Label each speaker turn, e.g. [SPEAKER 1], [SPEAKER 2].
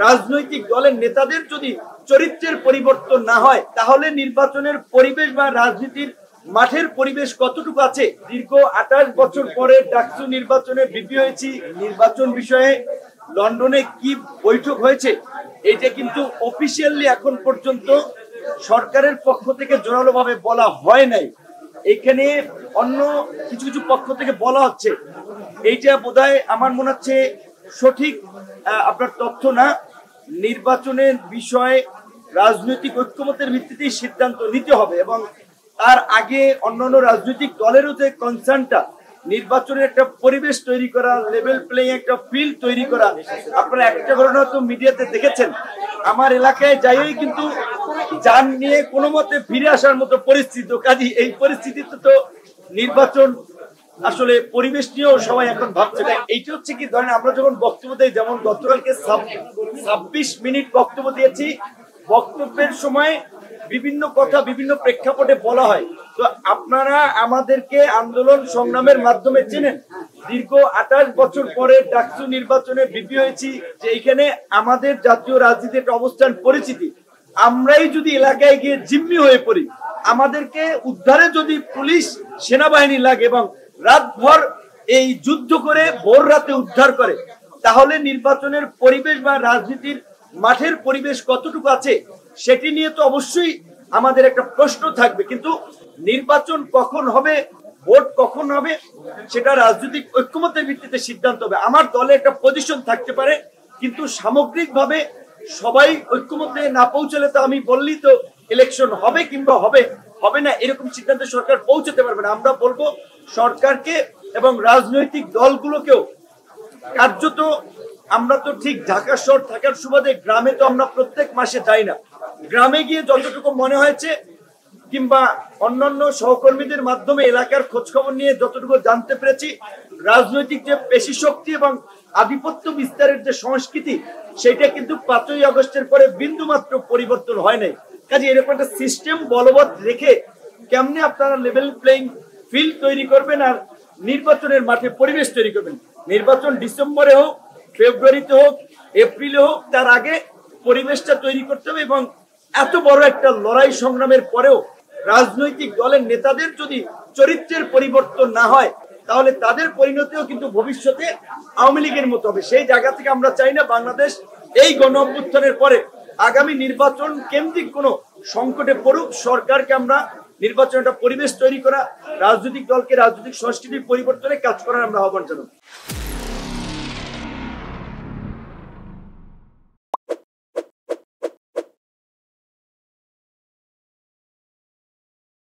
[SPEAKER 1] রাজনৈতিক দলের নেতাদের যদি চরিত্রের পরিবর্তন না হয় তাহলে নির্বাচনের পরিবেশ বা রাজনীতির মাঠের পরিবেশ কতটুকু আছে। দীর্ঘ 28 বছর পরে ডাকসু নির্বাচনে বিপি হয়েছি। নির্বাচন বিষয়ে লন্ডনে কি বৈঠক হয়েছে এটা কিন্তু অফিসিয়ালি এখন পর্যন্ত সরকারের পক্ষ থেকে জোরালোভাবে বলা হয় নাই। এখানে অন্য কিছু কিছু পক্ষ থেকে বলা হচ্ছে, এইটা বোধহয় আমার মনে হচ্ছে সঠিক আপনার তথ্য না। নির্বাচনের বিষয়ে রাজনৈতিক ঐক্যমতের ভিত্তিতেই সিদ্ধান্ত নিতে হবে এবং তার আগে অন্যান্য রাজনৈতিক দলেরও যে কনসার্নটা নির্বাচনের একটা পরিবেশ তৈরি করা, লেভেল প্লেইং একটা ফিল্ড তৈরি করা। আপনারা একটা ঘটনা তো মিডিয়াতে দেখেছেন, আমার এলাকায় যাই কিন্তু যান নিয়ে কোনো মতে ফিরে আসার মতো পরিস্থিতি। কাজী এই পরিস্থিতিতে তো নির্বাচন আসলে পরিবেশ নিয়েও সবাই এখন ভাবছে। এইটা হচ্ছে কি, ধরেন আমরা যখন বক্তব্য দিই, যেমন গতকালকে 26 মিনিট বক্তব্য দিয়েছি, বক্তব্যের সময় বিভিন্ন কথা বিভিন্ন প্রেক্ষাপটে বলা হয়। তো আপনারা আমাদেরকে আন্দোলন সংগ্রামের মাধ্যমে চেনেন। দীর্ঘ 28 বছর পরে ডাকসু নির্বাচনে বিপি হয়েছি যে এখানে আমাদের জাতীয় রাজনীতির একটা অবস্থান পরিচিতি। আমরাই যদি এলাকায় গিয়ে জিম্মি হয়ে পড়ি, আমাদেরকে উদ্ধারে যদি পুলিশ সেনাবাহিনী লাগে এবং রাতভর এই যুদ্ধ করে ভোর রাতে উদ্ধার করে, তাহলে নির্বাচনের পরিবেশ বা রাজনীতির মাঠের পরিবেশ কতটুকু আছে সেটি নিয়ে তো অবশ্যই আমাদের একটা প্রশ্ন থাকবে। কিন্তু নির্বাচন কখন হবে, ভোট কখন হবে, সেটা রাজনৈতিক ঐক্যমতের ভিত্তিতে সিদ্ধান্ত হবে। আমার দলে একটা পজিশন থাকতে পারে, কিন্তু সামগ্রিকভাবে সবাই ঐক্যমতে না পৌঁছলে তো আমি বললি তো ইলেকশন হবে কিংবা হবে না এরকম সিদ্ধান্তে সরকার পৌঁছতে পারবে না। আমরা বলবো সরকারকে এবং রাজনৈতিক দলগুলোকেও কার্যত, আমরা তো ঠিক ঢাকা শহর থাকার সুবাদে গ্রামে তো আমরা প্রত্যেক মাসে যাই না। গ্রামে গিয়ে যতটুকু মনে হয়েছে কিংবা অন্যান্য সহকর্মীদের মাধ্যমে এলাকার খোঁজখবর নিয়ে যতটুকু জানতে পেরেছি, রাজনৈতিক যে পেশি শক্তি এবং আধিপত্য বিস্তারের যে সংস্কৃতি, সেটা কিন্তু 5ই আগস্টের পরে বিন্দুমাত্র পরিবর্তন হয় নাই। কাজে এরকম একটা সিস্টেম বলবৎ রেখে কেমনে আপনারা লেভেল প্লেইং ফিল্ড তৈরি করবেন আর নির্বাচনের মাঠে পরিবেশ তৈরি করবেন। নির্বাচন ডিসেম্বরে হোক, ফেব্রুয়ারিতে হোক, এপ্রিলে হোক, তার আগে পরিবেশটা তৈরি করতে হবে। এবং এত বড় একটা লড়াই সংগ্রামের পরেও রাজনৈতিক দলের নেতাদের যদি চরিত্রের পরিবর্তন না হয় তাহলে তাদের পরিণতিও কিন্তু ভবিষ্যতে আওয়ামী লীগের মতো হবে। সেই জায়গা থেকে আমরা চাই না বাংলাদেশ এই গণ অভ্যুত্থানের পরে আগামী নির্বাচন কেন্দ্রিক কোনো সংকটে পড়ুক। সরকারকে আমরা নির্বাচনটা পরিবেশ তৈরি করা, রাজনৈতিক দলকে রাজনৈতিক সংস্কৃতির পরিবর্তনে কাজ করার আমরা আহ্বান জানাবো।